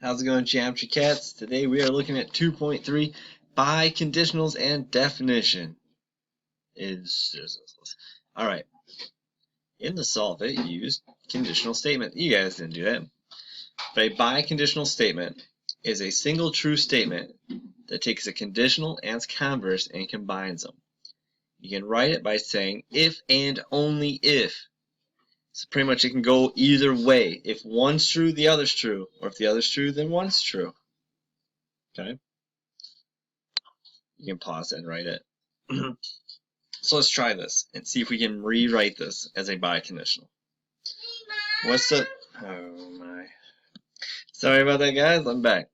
How's it going, Geometry Cats? Today we are looking at 2.3 biconditionals and definition. Alright. In the solve it, you used conditional statement. You guys didn't do that. But a biconditional statement is a single true statement that takes a conditional and its converse and combines them. You can write it by saying if and only if. So pretty much it can go either way. If one's true, the other's true. Or if the other's true, then one's true. Okay? You can pause and write it. So let's try this and see if we can rewrite this as a biconditional. What's up? Oh my. Sorry about that, guys. I'm back.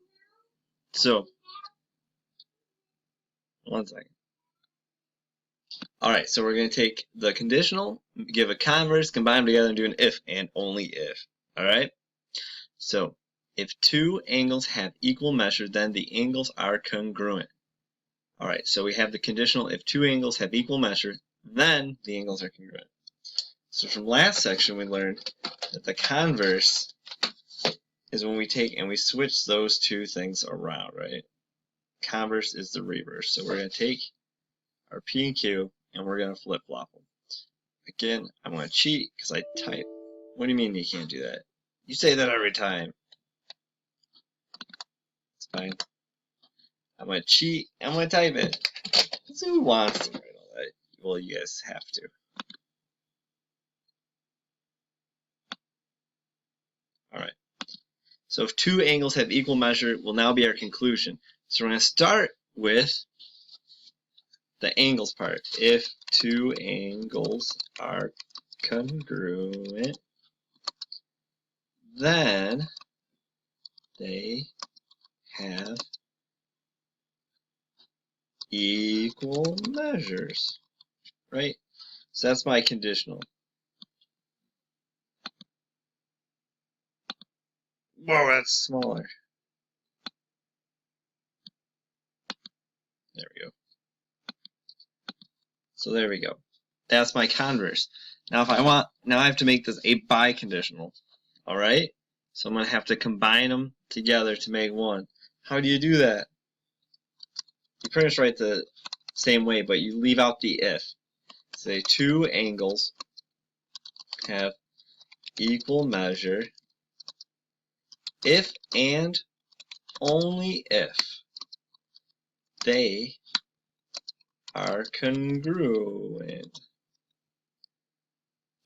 So, one second. Alright, so we're going to take the conditional, give a converse, combine them together, and do an if and only if. Alright? So, if two angles have equal measure, then the angles are congruent. Alright, so we have the conditional, if two angles have equal measure, then the angles are congruent. So from last section we learned that the converse is when we take and we switch those two things around, right? Converse is the reverse. So we're going to take our P and Q and we're going to flip-flop them. Again, I'm going to cheat because I type. What do you mean you can't do that? You say that every time. It's fine. I'm going to cheat. I'm going to type it. So who wants to write all that? Well, you guys have to. Alright. So if two angles have equal measure will now be our conclusion. So we're going to start with the angles part. If two angles are congruent, then they have equal measures, right? So that's my conditional. Whoa, that's smaller. There we go. So there we go. That's my converse. Now if I want, now I have to make this a biconditional. Alright? So I'm going to have to combine them together to make one. How do you do that? You pretty much write the same way, but you leave out the if. Say two angles have equal measure if and only if they are congruent.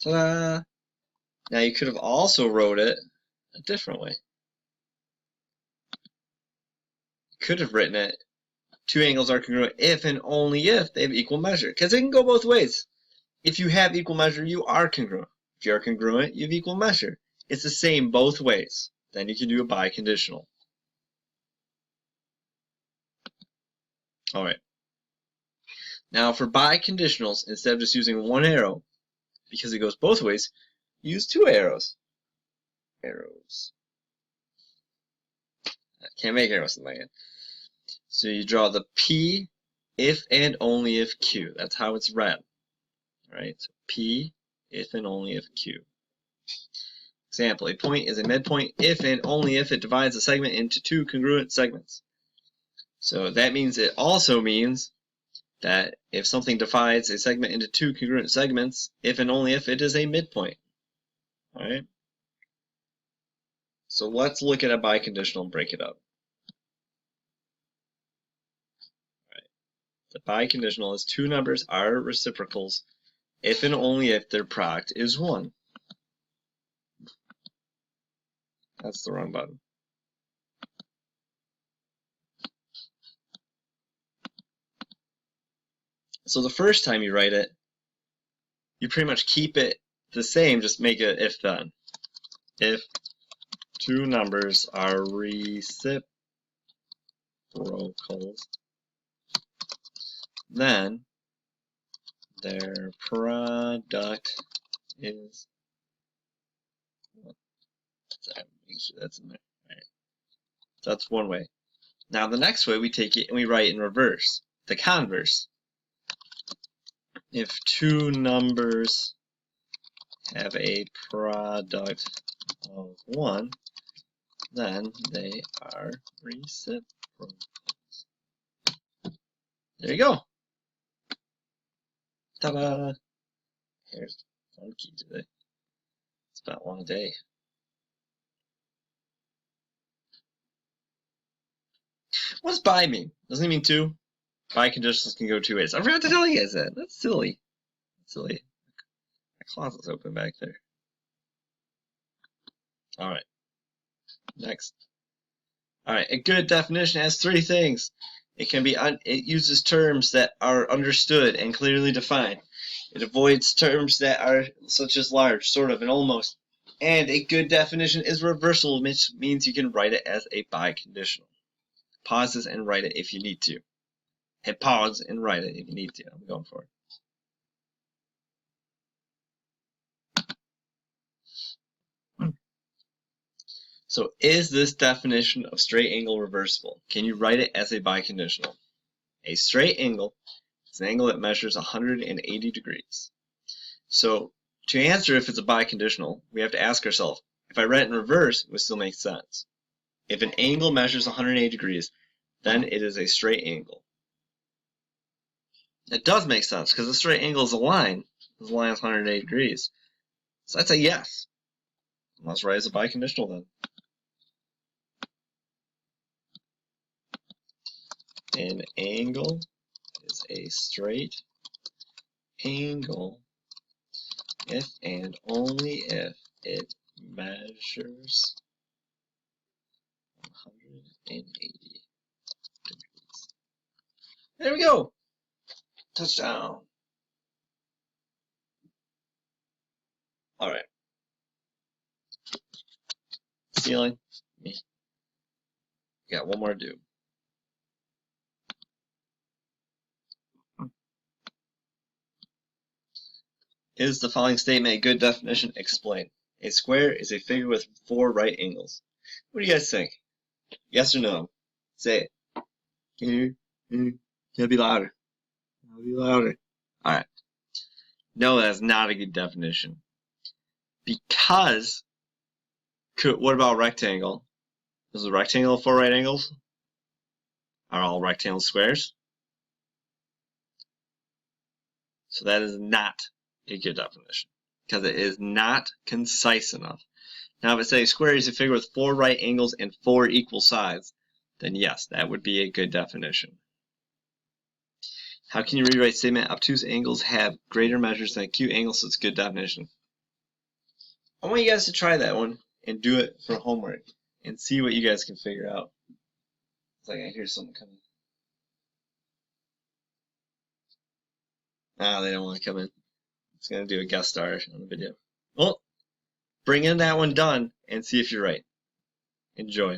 Ta-da! Now you could have also wrote it a different way. You could have written it, two angles are congruent if and only if they have equal measure. Because it can go both ways. If you have equal measure, you are congruent. If you are congruent, you have equal measure. It's the same both ways. Then you can do a biconditional. Alright. Now for biconditionals, instead of just using one arrow, because it goes both ways, use two arrows. Arrows. I can't make arrows in my hand. So you draw the P if and only if Q. That's how it's read. Right? So P if and only if Q. Example, a point is a midpoint if and only if it divides a segment into two congruent segments. So that means it also means that if something divides a segment into two congruent segments, if and only if it is a midpoint. Alright? So let's look at a biconditional and break it up. The biconditional is two numbers are reciprocals if and only if their product is 1. That's the wrong button. So the first time you write it, you pretty much keep it the same, just make it if then. If two numbers are reciprocals, then their product is 1. Make sure that's in there. Right. So that's one way. Now the next way we take it and we write in reverse, the converse. If two numbers have a product of 1, then they are reciprocal. There you go. Ta-da! Hair's funky today. It's about one a day. What's bi mean? Doesn't it mean two? Biconditionals can go two ways. I forgot to tell you guys that. That's silly. That's silly. My closet's open back there. Alright. Next. Alright, a good definition has three things. It uses terms that are understood and clearly defined. It avoids terms that are such as large, sort of, and almost. And a good definition is reversible, which means you can write it as a biconditional. Pause this and write it if you need to. Hit pause and write it if you need to. I'm going for it. So is this definition of straight angle reversible? Can you write it as a biconditional? A straight angle is an angle that measures 180 degrees. So to answer if it's a biconditional, we have to ask ourselves, if I write it in reverse, it would still make sense. If an angle measures 180 degrees, then it is a straight angle. It does make sense because a straight angle is a line. The line is 180 degrees. So I'd say yes. Let's write it as a biconditional then. An angle is a straight angle if and only if it measures 180 degrees. There we go. Touchdown. All right. Ceiling. Me. Got one more to do. Is the following statement a good definition? Explain. A square is a figure with four right angles. What do you guys think? Yes or no? Say it. Can you be louder? I'll be louder. Alright. No, that's not a good definition. Because, what about rectangle? Is a rectangle four right angles? Are all rectangles squares? So that is not a good definition. Because it is not concise enough. Now if it says square is a figure with four right angles and four equal sides, then yes, that would be a good definition. How can you rewrite statement? Obtuse angles have greater measures than acute angles, so it's a good definition. I want you guys to try that one and do it for homework and see what you guys can figure out. It's like I hear someone coming. Ah, they don't want to come in. It's going to do a guest star on the video. Well, bring in that one done and see if you're right. Enjoy.